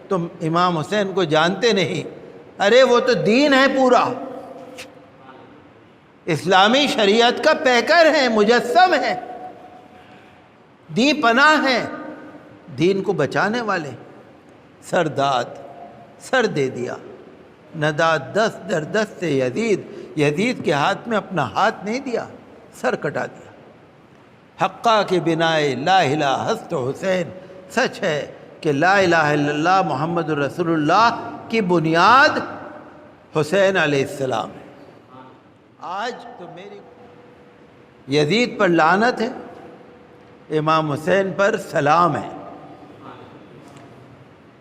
تم امام حسین کو جانتے نہیں۔ ارے وہ تو دین ہے پورا، اسلامی شریعت کا پیکر ہے، مجسم ہے، دین پناہ ہے، دین کو بچانے والے۔ سر دے دیا، نداد دست در دست یزید کے ہاتھ میں اپنا ہاتھ نہیں دیا، سر کٹا دیا۔ حقہ کے بنائے لا الہ ہست حسین، سچ ہے کہ لا الہ الا اللہ محمد رسول اللہ کی بنیاد حسین علیہ السلام ہے۔ آج تو میری یزید پر لعنت ہے، امام حسین پر سلام ہے،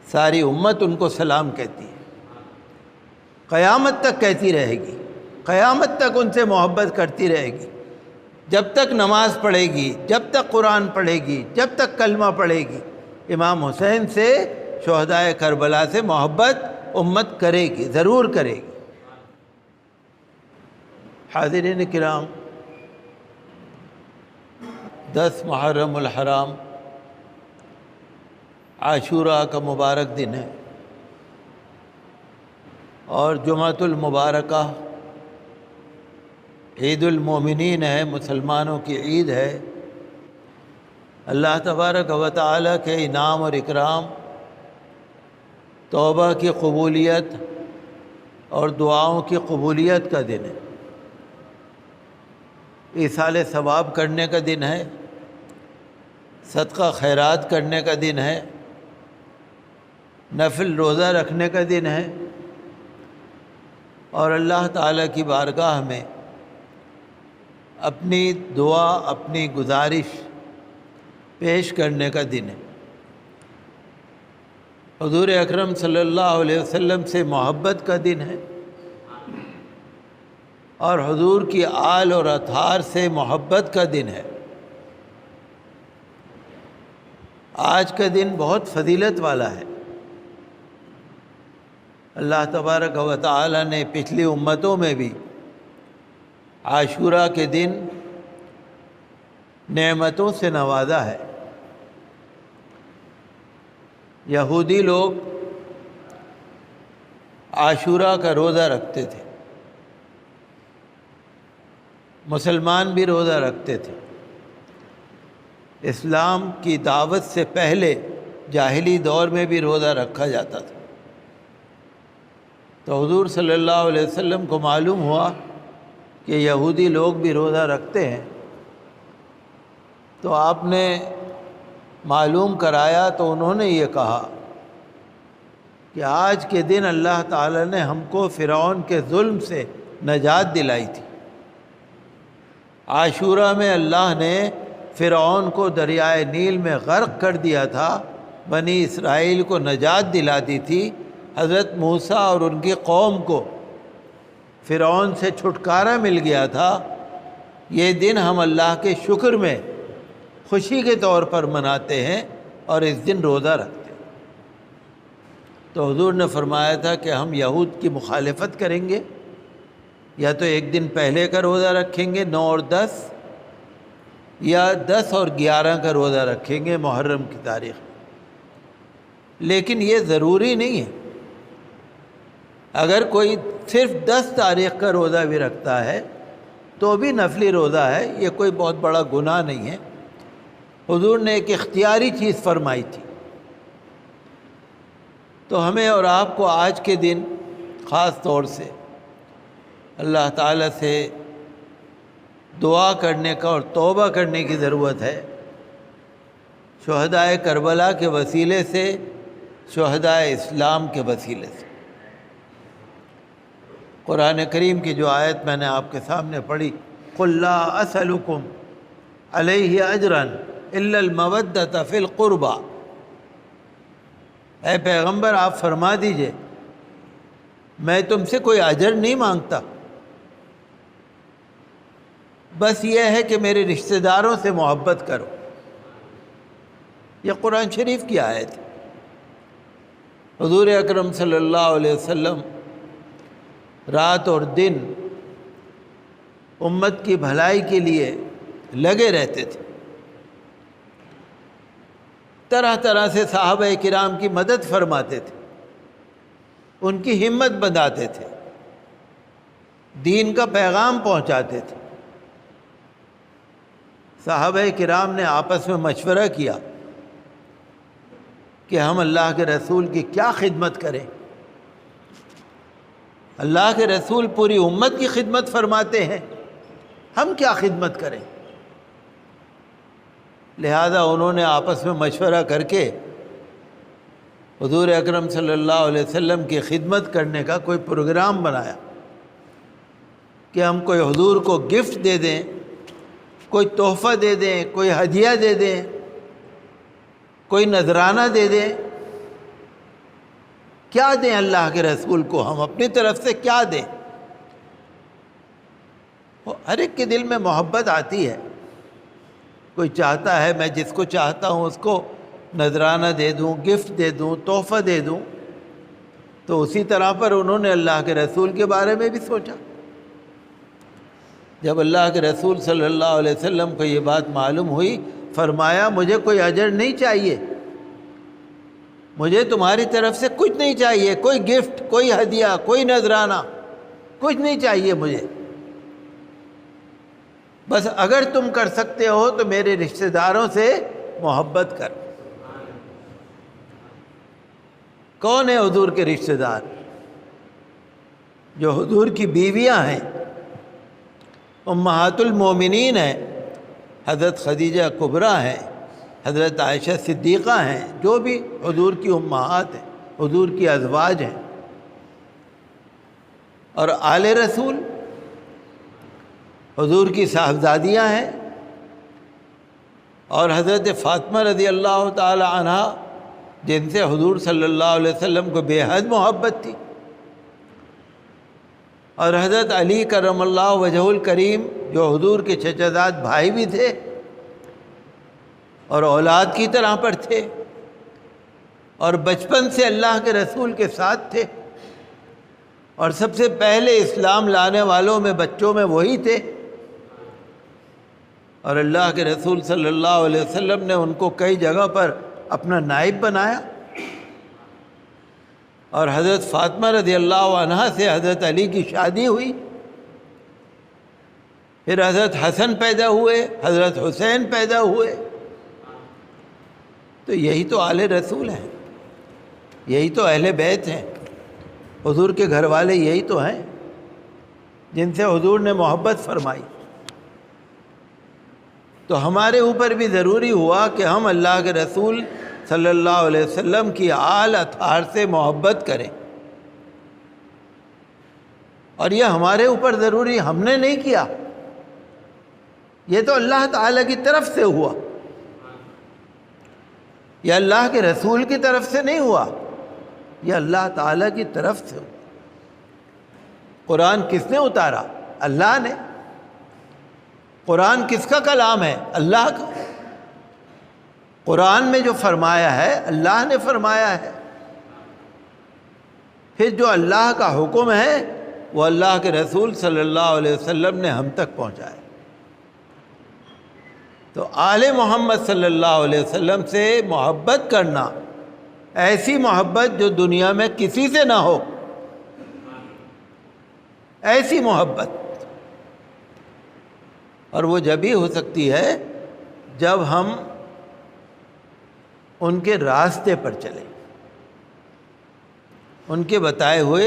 ساری امت ان کو سلام کہتی ہے، قیامت تک کہتی رہے گی، قیامت تک ان سے محبت کرتی رہے گی، جب تک نماز پڑھے گی، جب تک قرآن پڑھے گی، جب تک کلمہ پڑھے گی، امام حسین سے، شہدائے کربلا سے محبت امت کرے گی، ضرور کرے گی۔ حاضرین کرام، 10 محرم الحرام عاشوراء کا مبارک دن ہے، اور جمعۃ المبارکہ عید المومنین ہے، مسلمانوں کی عید ہے۔ اللہ تبارک و تعالیٰ کے انعام اور اکرام، توبہ کی قبولیت اور دعاؤں کی قبولیت کا دن ہے، ایصال ثواب کرنے کا دن ہے، صدقہ خیرات کرنے کا دن ہے، نفل روزہ رکھنے کا دن ہے، اور اللہ تعالیٰ کی بارگاہ میں اپنی دعا، اپنی گزارش پیش کرنے کا دن ہے۔ حضور اکرم صلی اللہ علیہ وسلم سے محبت کا دن ہے، اور حضور کی آل اور اطہار سے محبت کا دن ہے۔ آج کا دن بہت فضیلت والا ہے۔ اللہ تبارک و تعالی نے پچھلی امتوں میں بھی عاشوراء کے دن نعمتوں سے نوازا ہے۔ یہودی لوگ عاشوراء کا روزہ رکھتے تھے، مسلمان بھی روزہ رکھتے تھے۔ اسلام کی دعوت سے پہلے جاہلی دور میں بھی روزہ رکھا جاتا تھا۔ تو حضور صلی اللہ علیہ وسلم کو معلوم ہوا کہ یہودی لوگ بھی روزہ رکھتے ہیں، تو آپ نے معلوم کرایا، تو انہوں نے یہ کہا کہ آج کے دن اللہ تعالی نے ہم کو فرعون کے ظلم سے نجات دلائی تھی۔ عاشوراء میں اللہ نے فرعون کو دریائے نیل میں غرق کر دیا تھا، بنی اسرائیل کو نجات دلا دی تھی، حضرت موسیٰ اور ان کی قوم کو فرعون سے چھٹکارا مل گیا تھا۔ یہ دن ہم اللہ کے شکر میں خوشی کے طور پر مناتے ہیں اور اس دن روزہ رکھتے ہیں۔ تو حضور نے فرمایا تھا کہ ہم یہود کی مخالفت کریں گے، یا تو ایک دن پہلے کا روزہ رکھیں گے 9 اور 10، یا 10 اور 11 کا روزہ رکھیں گے محرم کی تاریخ۔ لیکن یہ ضروری نہیں ہے، اگر کوئی صرف 10 تاریخ کا روزہ بھی رکھتا ہے تو بھی نفلی روزہ ہے، یہ کوئی بہت بڑا گناہ نہیں ہے۔ حضور نے ایک اختیاری چیز فرمائی تھی، تو ہمیں اور آپ کو آج کے دن خاص طور سے اللہ تعالیٰ سے دعا کرنے کا اور توبہ کرنے کی ضرورت ہے، شہدائے کربلا کے وسیلے سے، شہدائے اسلام کے وسیلے سے۔ قرآن کریم کی جو آیت میں نے آپ کے سامنے پڑھی، قُلْ لَا أَسْأَلُكُمْ عَلَيْهِ أَجْرًا إِلَّا الْمَوَدَّةَ فِي الْقُرْبَى، اے پیغمبر آپ فرما دیجئے میں تم سے کوئی اجر نہیں مانگتا، بس یہ ہے کہ میرے رشتہ داروں سے محبت کرو۔ یہ قرآن شریف کی آیت ہے۔ حضور اکرم صلی اللہ علیہ وسلم رات اور دن امت کی بھلائی کے لیے لگے رہتے تھے۔ طرح طرح سے صحابہ کرام کی مدد فرماتے تھے، ان کی ہمت بندھاتے تھے، دین کا پیغام پہنچاتے تھے۔ صحابہ کرام نے آپس میں مشورہ کیا کہ ہم اللہ کے رسول کی کیا خدمت کریں۔ اللہ کے رسول پوری امت کی خدمت فرماتے ہیں، ہم کیا خدمت کریں؟ لہذا انہوں نے آپس میں مشورہ کر کے حضور اکرم صلی اللہ علیہ وسلم کی خدمت کرنے کا کوئی پروگرام بنایا کہ ہم کوئی حضور کو گفٹ دے دیں، کوئی تحفہ دے دیں، کوئی ہدیہ دے دیں، کوئی نذرانہ دے دیں۔ کیا دیں اللہ کے رسول کو؟ ہم اپنی طرف سے کیا دیں؟ ہر ایک کے دل میں محبت آتی ہے، کوئی چاہتا ہے میں جس کو چاہتا ہوں اس کو نذرانہ دے دوں، گفٹ دے دوں، تحفہ دے دوں۔ تو اسی طرح پر انہوں نے اللہ کے رسول کے بارے میں بھی سوچا۔ جب اللہ کے رسول صلی اللہ علیہ وسلم کو یہ بات معلوم ہوئی، فرمایا مجھے کوئی اجر نہیں چاہیے، مجھے تمہاری طرف سے کچھ نہیں چاہیے، کوئی گفٹ، کوئی ہدیہ، کوئی نذرانہ، کچھ نہیں چاہیے مجھے۔ بس اگر تم کر سکتے ہو تو میرے رشتہ داروں سے محبت کر۔ کون ہے حضور کے رشتہ دار؟ جو حضور کی بیویاں ہیں، امہات المومنین ہیں، حضرت خدیجہ کبریٰ ہیں، حضرت عائشہ صدیقہ ہیں، جو بھی حضور کی امہات ہیں، حضور کی ازواج ہیں، اور آل رسول حضور کی صاحبزادیاں ہیں، اور حضرت فاطمہ رضی اللہ تعالی عنہا جن سے حضور صلی اللہ علیہ وسلم کو بے حد محبت تھی، اور حضرت علی کرم اللہ وجہہ الکریم جو حضور کے چچا زاد بھائی بھی تھے اور اولاد کی طرح پر تھے، اور بچپن سے اللہ کے رسول کے ساتھ تھے، اور سب سے پہلے اسلام لانے والوں میں بچوں میں وہی تھے، اور اللہ کے رسول صلی اللہ علیہ وسلم نے ان کو کئی جگہ پر اپنا نائب بنایا۔ اور حضرت فاطمہ رضی اللہ عنہا سے حضرت علی کی شادی ہوئی، پھر حضرت حسن پیدا ہوئے، حضرت حسین پیدا ہوئے۔ تو یہی تو آل رسول ہیں، یہی تو اہل بیت ہیں، حضور کے گھر والے یہی تو ہیں جن سے حضور نے محبت فرمائی۔ تو ہمارے اوپر بھی ضروری ہوا کہ ہم اللہ کے رسول صلی اللہ علیہ وسلم کی آل اطہار سے محبت کریں، اور یہ ہمارے اوپر ضروری، ہم نے نہیں کیا، یہ تو اللہ تعالیٰ کی طرف سے ہوا، یہ اللہ کے رسول کی طرف سے نہیں ہوا، یہ اللہ تعالیٰ کی طرف سے ہوا۔ قرآن کس نے اتارا؟ اللہ نے۔ قرآن کس کا کلام ہے؟ اللہ کا۔ قرآن میں جو فرمایا ہے اللہ نے فرمایا ہے، پھر جو اللہ کا حکم ہے وہ اللہ کے رسول صلی اللہ علیہ وسلم نے ہم تک پہنچایا۔ تو آل محمد صلی اللہ علیہ وسلم سے محبت کرنا، ایسی محبت جو دنیا میں کسی سے نہ ہو، ایسی محبت، اور وہ جب ہی ہو سکتی ہے جب ہم ان کے راستے پر چلیں، ان کے بتائے ہوئے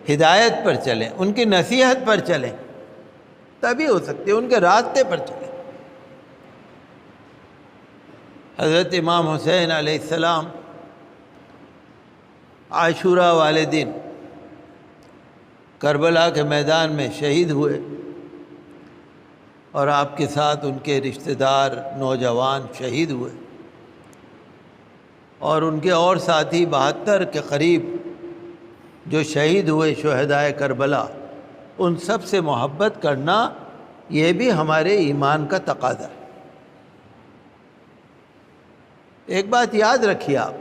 ہدایت پر چلیں، ان کی نصیحت پر چلیں، تبھی ہو سکتی ہے، ان کے راستے پر چلیں۔ حضرت امام حسین علیہ السلام عاشوراء والے دن کربلا کے میدان میں شہید ہوئے، اور آپ کے ساتھ ان کے رشتہ دار نوجوان شہید ہوئے، اور ان کے اور ساتھی 72 کے قریب جو شہید ہوئے شہدائے کربلا، ان سب سے محبت کرنا یہ بھی ہمارے ایمان کا تقاضا ہے۔ ایک بات یاد رکھیے آپ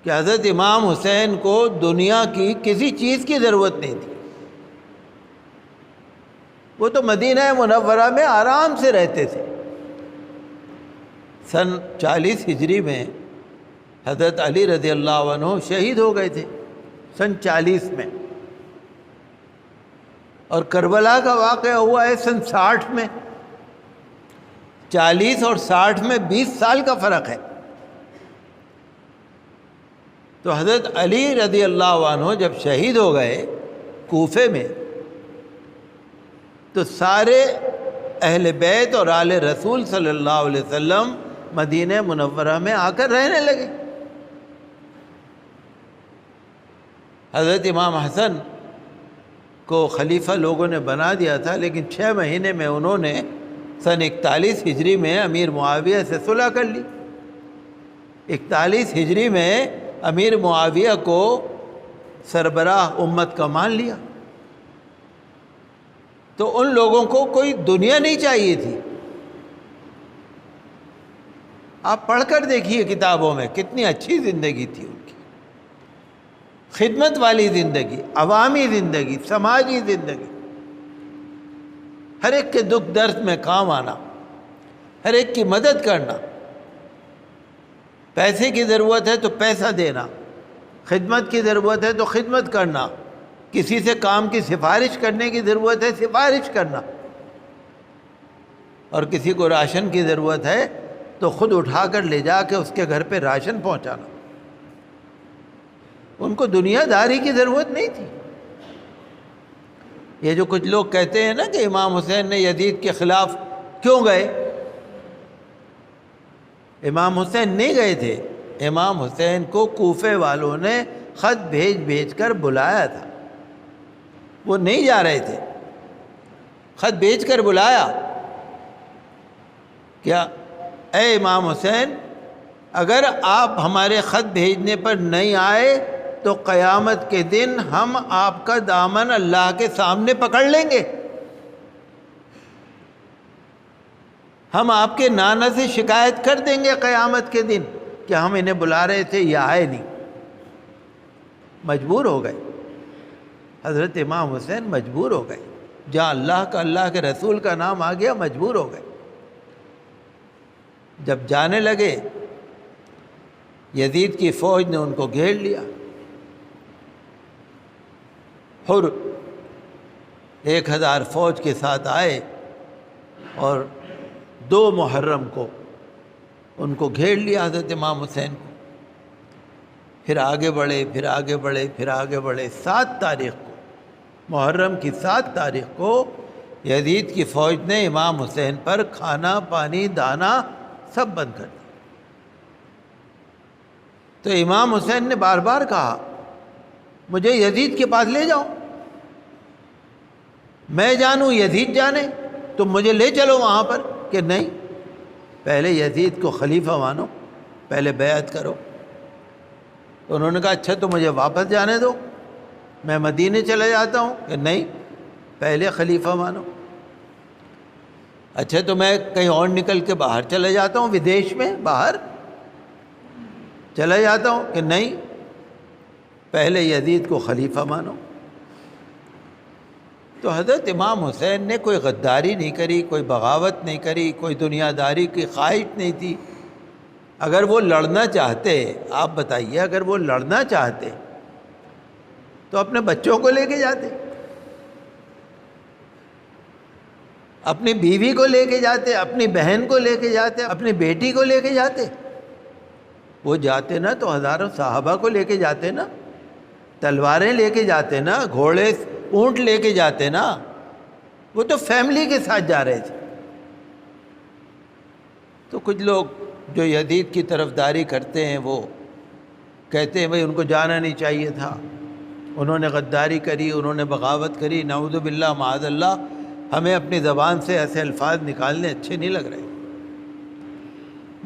کہ حضرت امام حسین کو دنیا کی کسی چیز کی ضرورت نہیں تھی، وہ تو مدینہ منورہ میں آرام سے رہتے تھے، سن 40 ہجری میں حضرت علی رضی اللہ عنہ شہید ہو گئے تھے، سن 40 میں، اور کربلا کا واقعہ ہوا ہے سن 60 میں۔ 40 اور 60 میں 20 سال کا فرق ہے۔ تو حضرت علی رضی اللہ عنہ جب شہید ہو گئے کوفے میں، تو سارے اہل بیت اور آل رسول صلی اللہ علیہ وسلم مدینہ منورہ میں آ کر رہنے لگے۔ حضرت امام حسن کو خلیفہ لوگوں نے بنا دیا تھا، لیکن 6 مہینے میں انہوں نے سن 41 ہجری میں امیر معاویہ سے صلح کر لی۔ 41 ہجری میں امیر معاویہ کو سربراہ امت کا مان لیا۔ تو ان لوگوں کو کوئی دنیا نہیں چاہیے تھی۔ آپ پڑھ کر دیکھیے کتابوں میں، کتنی اچھی زندگی تھی ان کی، خدمت والی زندگی، عوامی زندگی، سماجی زندگی، ہر ایک کے دکھ درد میں کام آنا، ہر ایک کی مدد کرنا، پیسے کی ضرورت ہے تو پیسہ دینا، خدمت کی ضرورت ہے تو خدمت کرنا، کسی سے کام کی سفارش کرنے کی ضرورت ہے سفارش کرنا، اور کسی کو راشن کی ضرورت ہے تو خود اٹھا کر لے جا کے اس کے گھر پہ راشن پہنچانا۔ ان کو دنیا داری کی ضرورت نہیں تھی۔ یہ جو کچھ لوگ کہتے ہیں نا کہ امام حسین نے یزید کے خلاف کیوں گئے، امام حسین نہیں گئے تھے، امام حسین کو کوفے والوں نے خط بھیج کر بلایا تھا، وہ نہیں جا رہے تھے، خط بھیج کر بلایا، کیا اے امام حسین اگر آپ ہمارے خط بھیجنے پر نہیں آئے تو قیامت کے دن ہم آپ کا دامن اللہ کے سامنے پکڑ لیں گے، ہم آپ کے نانا سے شکایت کر دیں گے قیامت کے دن کہ ہم انہیں بلا رہے تھے یہ آئے نہیں۔ مجبور ہو گئے، حضرت امام حسین مجبور ہو گئے، جہاں اللہ کے رسول کا نام آ گیا مجبور ہو گئے۔ جب جانے لگے یزید کی فوج نے ان کو گھیر لیا۔ حر 1000 فوج کے ساتھ آئے اور 2 محرم کو ان کو گھیر لیا حضرت امام حسین کو۔ پھر آگے بڑھے، پھر آگے بڑھے، پھر آگے بڑھے، 7 تاریخ کو، محرم کی 7 تاریخ کو یزید کی فوج نے امام حسین پر کھانا پانی دانا سب بند کر دیا۔ تو امام حسین نے بار بار کہا مجھے یزید کے پاس لے جاؤ، میں جانوں یزید جانے، تم مجھے لے چلو وہاں پر، کہ نہیں، پہلے یزید کو خلیفہ مانو، پہلے بیعت کرو۔ تو انہوں نے کہا اچھا تو مجھے واپس جانے دو، میں مدینے چلے جاتا ہوں، کہ نہیں، پہلے خلیفہ مانو۔ اچھا تو میں کہیں اور نکل کے باہر چلے جاتا ہوں، ودیش میں باہر چلا جاتا ہوں، کہ نہیں، پہلے یزید کو خلیفہ مانو۔ تو حضرت امام حسین نے کوئی غداری نہیں کری، کوئی بغاوت نہیں کری، کوئی دنیا داری کی خواہش نہیں تھی۔ اگر وہ لڑنا چاہتے، آپ بتائیے، اگر وہ لڑنا چاہتے تو اپنے بچوں کو لے کے جاتے، اپنی بیوی کو لے کے جاتے، اپنی بہن کو لے کے جاتے، اپنی بیٹی کو لے کے جاتے۔ وہ جاتے نا تو ہزاروں صحابہ کو لے کے جاتے نا، تلواریں لے کے جاتے نا، گھوڑے اونٹ لے کے جاتے نا، وہ تو فیملی کے ساتھ جا رہے تھے۔ تو کچھ لوگ جو یزید کی طرفداری کرتے ہیں وہ کہتے ہیں بھئی ان کو جانا نہیں چاہیے تھا، انہوں نے غداری کری، انہوں نے بغاوت کری، نعوذ باللہ معاذ اللہ۔ ہمیں اپنی زبان سے ایسے الفاظ نکالنے اچھے نہیں لگ رہے۔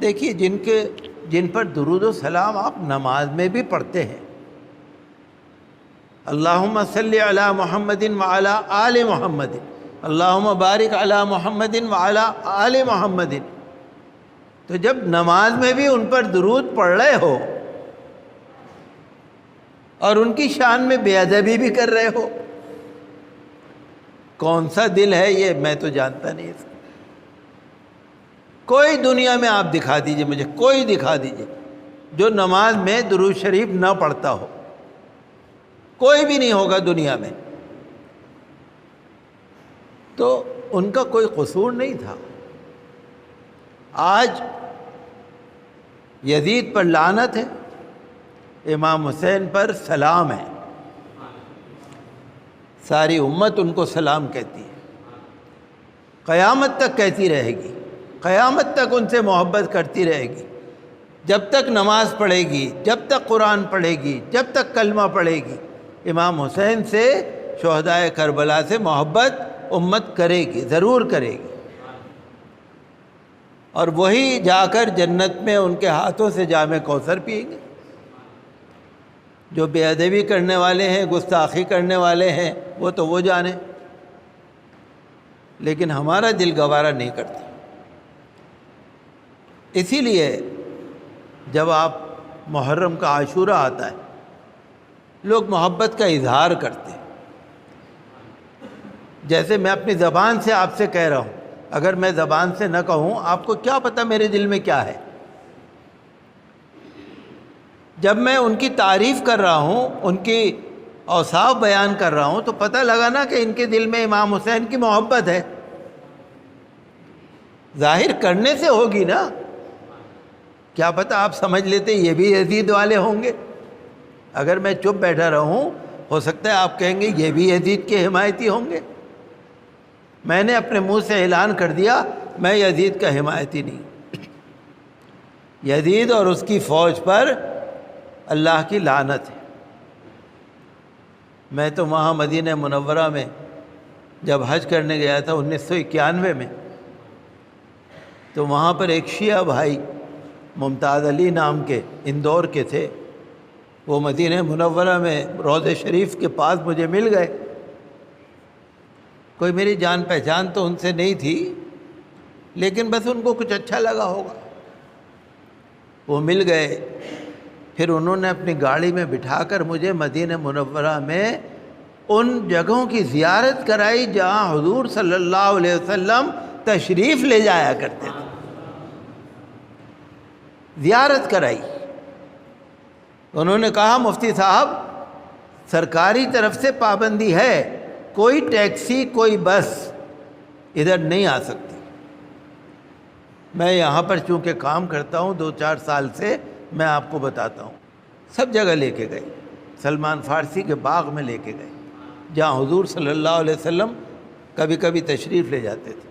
دیکھیے جن پر درود و سلام آپ نماز میں بھی پڑھتے ہیں، اللہم صلی علی محمد وعلی آل محمد، اللہم بارک علی محمد وعلی آل محمد، تو جب نماز میں بھی ان پر درود پڑھ رہے ہو اور ان کی شان میں بے ادبی بھی کر رہے ہو، کون سا دل ہے یہ؟ میں تو جانتا نہیں اس کو۔ کوئی دنیا میں آپ دکھا دیجئے مجھے، کوئی دکھا دیجئے جو نماز میں درود شریف نہ پڑھتا ہو، کوئی بھی نہیں ہوگا دنیا میں۔ تو ان کا کوئی قصور نہیں تھا۔ آج یزید پر لعنت ہے، امام حسین پر سلام ہے، ساری امت ان کو سلام کہتی ہے، قیامت تک کہتی رہے گی، قیامت تک ان سے محبت کرتی رہے گی، جب تک نماز پڑھے گی، جب تک قرآن پڑھے گی، جب تک کلمہ پڑھے گی، امام حسین سے، شہدائے کربلا سے محبت امت کرے گی، ضرور کرے گی۔ اور وہی جا کر جنت میں ان کے ہاتھوں سے جام کوثر پئیں گے۔ جو بے ادبی کرنے والے ہیں، گستاخی کرنے والے ہیں، وہ تو وہ جانے، لیکن ہمارا دل گوارا نہیں کرتا۔ اسی لیے جب آپ محرم کا عاشورہ آتا ہے، لوگ محبت کا اظہار کرتے ہیں۔ جیسے میں اپنی زبان سے آپ سے کہہ رہا ہوں، اگر میں زبان سے نہ کہوں، آپ کو کیا پتہ میرے دل میں کیا ہے؟ جب میں ان کی تعریف کر رہا ہوں، ان کی اوصاف بیان کر رہا ہوں، تو پتہ لگا نا کہ ان کے دل میں امام حسین کی محبت ہے۔ ظاہر کرنے سے ہوگی نا، کیا پتہ آپ سمجھ لیتے یہ بھی یزید والے ہوں گے۔ اگر میں چپ بیٹھا رہوں، ہو سکتا ہے آپ کہیں گے یہ بھی یزید کے حمایتی ہوں گے۔ میں نے اپنے منہ سے اعلان کر دیا میں یزید کا حمایتی نہیں۔ یزید اور اس کی فوج پر اللہ کی لعنت ہے۔ میں تو وہاں مدینہ منورہ میں جب حج کرنے گیا تھا 1991 میں، تو وہاں پر ایک شیعہ بھائی ممتاز علی نام کے، اندور کے تھے، وہ مدینہ منورہ میں روضہ شریف کے پاس مجھے مل گئے۔ کوئی میری جان پہچان تو ان سے نہیں تھی، لیکن بس ان کو کچھ اچھا لگا ہوگا، وہ مل گئے۔ پھر انہوں نے اپنی گاڑی میں بٹھا کر مجھے مدینہ منورہ میں ان جگہوں کی زیارت کرائی جہاں حضور صلی اللہ علیہ وسلم تشریف لے جایا کرتے تھے، زیارت کرائی۔ انہوں نے کہا مفتی صاحب سرکاری طرف سے پابندی ہے، کوئی ٹیکسی کوئی بس ادھر نہیں آ سکتی۔ میں یہاں پر چونکہ کام کرتا ہوں 2-4 سال سے، میں آپ کو بتاتا ہوں، سب جگہ لے کے گئے، سلمان فارسی کے باغ میں لے کے گئے جہاں حضور صلی اللہ علیہ وسلم کبھی کبھی تشریف لے جاتے تھے۔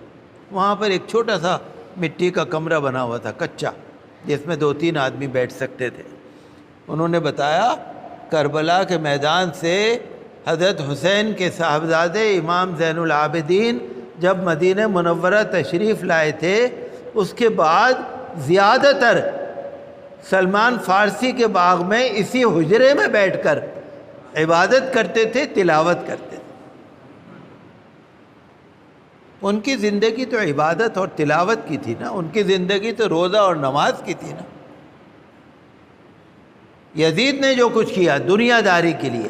وہاں پر ایک چھوٹا سا مٹی کا کمرہ بنا ہوا تھا کچا، جس میں 2-3 آدمی بیٹھ سکتے تھے۔ انہوں نے بتایا کربلا کے میدان سے حضرت حسین کے صاحبزادے امام زین العابدین جب مدینہ منورہ تشریف لائے تھے، اس کے بعد زیادہ تر سلمان فارسی کے باغ میں اسی حجرے میں بیٹھ کر عبادت کرتے تھے، تلاوت کرتے تھے۔ ان کی زندگی تو عبادت اور تلاوت کی تھی نا، ان کی زندگی تو روزہ اور نماز کی تھی نا۔ یزید نے جو کچھ کیا دنیا داری کے لیے،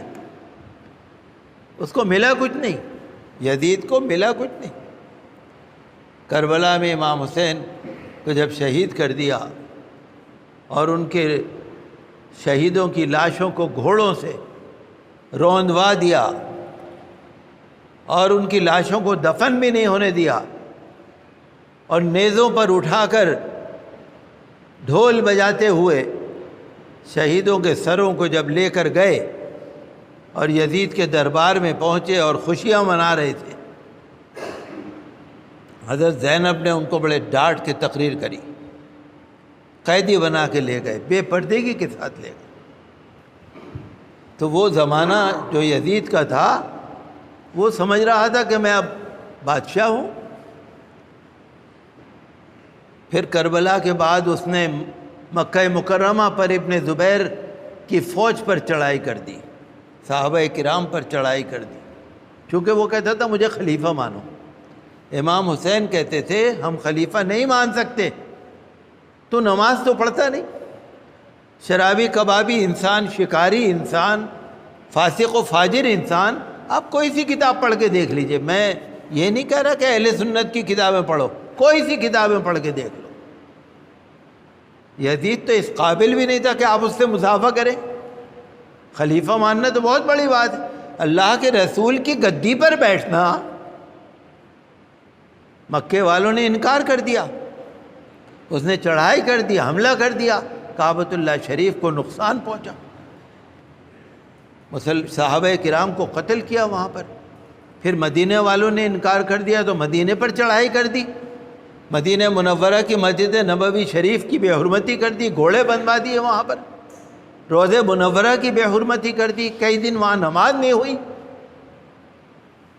اس کو ملا کچھ نہیں، یزید کو ملا کچھ نہیں۔ کربلا میں امام حسین کو جب شہید کر دیا اور ان کے شہیدوں کی لاشوں کو گھوڑوں سے روندوا دیا اور ان کی لاشوں کو دفن بھی نہیں ہونے دیا، اور نیزوں پر اٹھا کر ڈھول بجاتے ہوئے شہیدوں کے سروں کو جب لے کر گئے اور یزید کے دربار میں پہنچے اور خوشیاں منا رہے تھے، حضرت زینب نے ان کو بڑے ڈانٹ کے تقریر کری، قیدی بنا کے لے گئے، بے پردگی کے ساتھ لے گئے۔ تو وہ زمانہ جو یزید کا تھا، وہ سمجھ رہا تھا کہ میں اب بادشاہ ہوں۔ پھر کربلا کے بعد اس نے مکہ مکرمہ پر ابن زبیر کی فوج پر چڑھائی کر دی، صحابہ کرام پر چڑھائی کر دی، چونکہ وہ کہتا تھا مجھے خلیفہ مانو۔ امام حسین کہتے تھے ہم خلیفہ نہیں مان سکتے، تو نماز تو پڑھتا نہیں، شرابی کبابی انسان، شکاری انسان، فاسق و فاجر انسان، آپ کوئی سی کتاب پڑھ کے دیکھ لیجئے۔ میں یہ نہیں کہہ رہا کہ اہل سنت کی کتابیں پڑھو، کوئی سی کتابیں پڑھ کے دیکھ لو، یزید تو اس قابل بھی نہیں تھا کہ آپ اس سے مصافحہ کریں. خلیفہ ماننا تو بہت بڑی بات ہے، اللہ کے رسول کی گدی پر بیٹھنا. مکے والوں نے انکار کر دیا، اس نے چڑھائی کر دی، حملہ کر دیا، کعبۃ اللہ شریف کو نقصان پہنچا، صحابہ کرام کو قتل کیا وہاں پر. پھر مدینہ والوں نے انکار کر دیا تو مدینہ پر چڑھائی کر دی، مدینہ منورہ کی مسجد نبوی شریف کی بے حرمتی کر دی، گھوڑے بنوا دیے وہاں پر، روضہ منورہ کی بے حرمتی کر دی، کئی دن وہاں نماز نہیں ہوئی.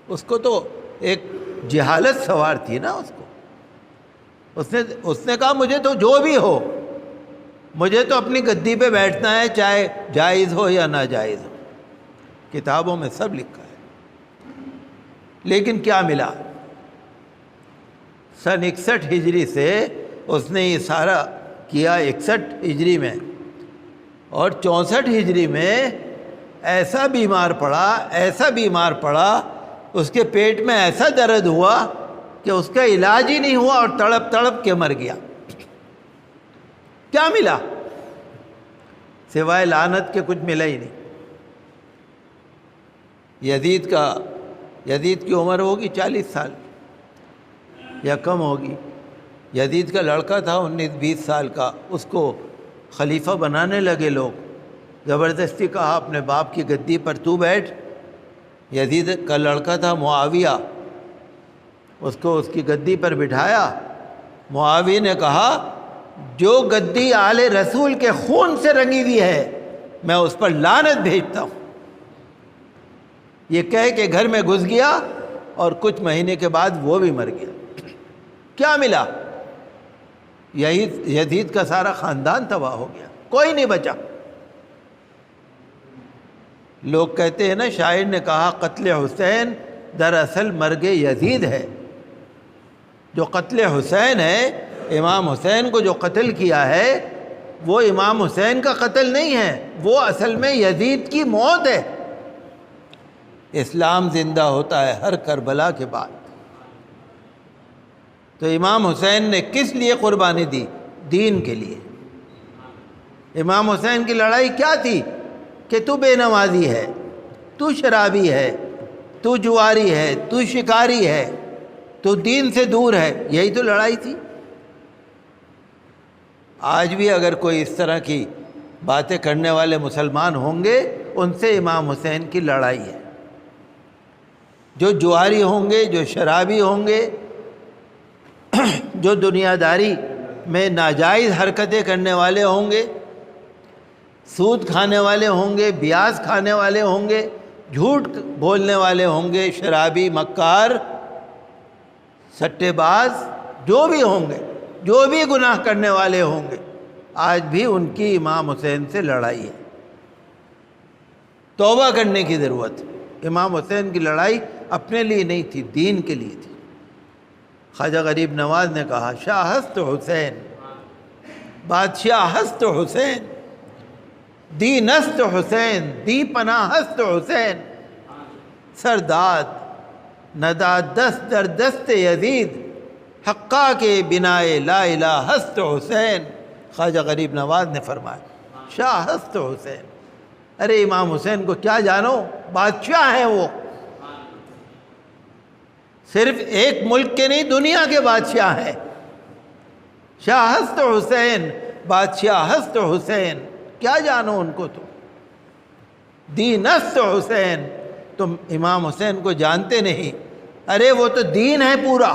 اس کو تو ایک جہالت سوار تھی نا اس کو. اس نے کہا مجھے تو جو بھی ہو، مجھے تو اپنی گدی پہ بیٹھنا ہے، چاہے جائز ہو یا ناجائز ہو. کتابوں میں سب لکھا ہے. لیکن کیا ملا؟ سن 61 ہجری سے اس نے یہ سارا کیا، 61 ہجری میں، اور 64 ہجری میں ایسا بیمار پڑا، اس کے پیٹ میں ایسا درد ہوا کہ اس کا علاج ہی نہیں ہوا اور تڑپ تڑپ کے مر گیا. کیا ملا؟ سوائے لعنت کے کچھ ملا ہی نہیں. یزید کی عمر ہوگی 40 سال یا کم ہوگی. یزید کا لڑکا تھا 19-20 سال کا، اس کو خلیفہ بنانے لگے لوگ، زبردستی کہا اپنے باپ کی گدی پر تو بیٹھ. یزید کا لڑکا تھا معاویہ، اس کو اس کی گدی پر بٹھایا. معاویہ نے کہا جو گدی آل رسول کے خون سے رنگی ہوئی ہے میں اس پر لعنت بھیجتا ہوں. یہ کہہ کے گھر میں گھس گیا اور کچھ مہینے کے بعد وہ بھی مر گیا. کیا ملا؟ یزید کا سارا خاندان تباہ ہو گیا، کوئی نہیں بچا. لوگ کہتے ہیں نا، شاعر نے کہا قتل حسین دراصل مرگ یزید ہے. جو قتل حسین ہے، امام حسین کو جو قتل کیا ہے، وہ امام حسین کا قتل نہیں ہے، وہ اصل میں یزید کی موت ہے. اسلام زندہ ہوتا ہے ہر کربلا کے بعد. تو امام حسین نے کس لیے قربانی دی؟ دین کے لیے. امام حسین کی لڑائی کیا تھی؟ کہ تو بے نمازی ہے، تو شرابی ہے، تو جواری ہے، تو شکاری ہے، تو دین سے دور ہے. یہی تو لڑائی تھی. آج بھی اگر کوئی اس طرح کی باتیں کرنے والے مسلمان ہوں گے، ان سے امام حسین کی لڑائی ہے. جو جواری ہوں گے، جو شرابی ہوں گے، جو دنیا داری میں ناجائز حرکتیں کرنے والے ہوں گے، سود کھانے والے ہوں گے، بیاج کھانے والے ہوں گے، جھوٹ بولنے والے ہوں گے، شرابی، مکار، سٹے باز، جو بھی ہوں گے، جو بھی گناہ کرنے والے ہوں گے، آج بھی ان کی امام حسین سے لڑائی ہے. توبہ کرنے کی ضرورت ہے. امام حسین کی لڑائی اپنے لیے نہیں تھی، دین کے لیے تھی. خواجہ غریب نواز نے کہا شاہ ہست حسین، بادشاہ ہست حسین، دی نست حسین، دی پناہ ہست حسین، سرداد نداد دست در دست یزید، حقا کے بنائے لا الہ ہست حسین. خواجہ غریب نواز نے فرمایا شاہ ہست حسین. ارے امام حسین کو کیا جانو، بادشاہ ہیں وہ، صرف ایک ملک کے نہیں دنیا کے بادشاہ ہیں. شاہ ہست حسین، بادشاہ ہست حسین، کیا جانو ان کو. تم دین است حسین، تم امام حسین کو جانتے نہیں. ارے وہ تو دین ہے پورا،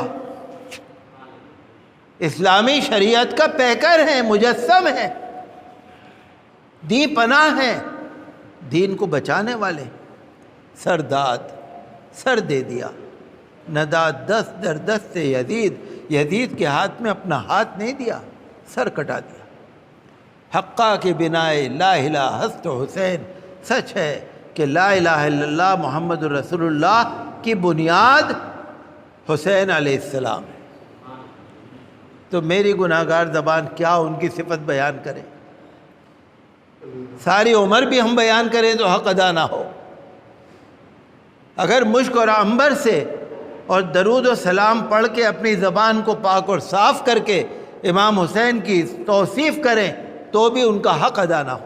اسلامی شریعت کا پیکر ہے، مجسم ہے، دی پناہ ہے، دین کو بچانے والے. سرداد، سر دے دیا. نداد دست در دست یزید، یزید کے ہاتھ میں اپنا ہاتھ نہیں دیا، سر کٹا دیا. حقا کے بنائے لا الہ ہست حسین، سچ ہے کہ لا الہ الا اللہ محمد رسول اللہ کی بنیاد حسین علیہ السلام ہے. تو میری گناہ گار زبان کیا ان کی صفت بیان کرے؟ ساری عمر بھی ہم بیان کریں تو حق ادا نہ ہو. اگر مشک اور عنبر سے اور درود و سلام پڑھ کے اپنی زبان کو پاک اور صاف کر کے امام حسین کی توصیف کریں تو بھی ان کا حق ادا نہ ہو۔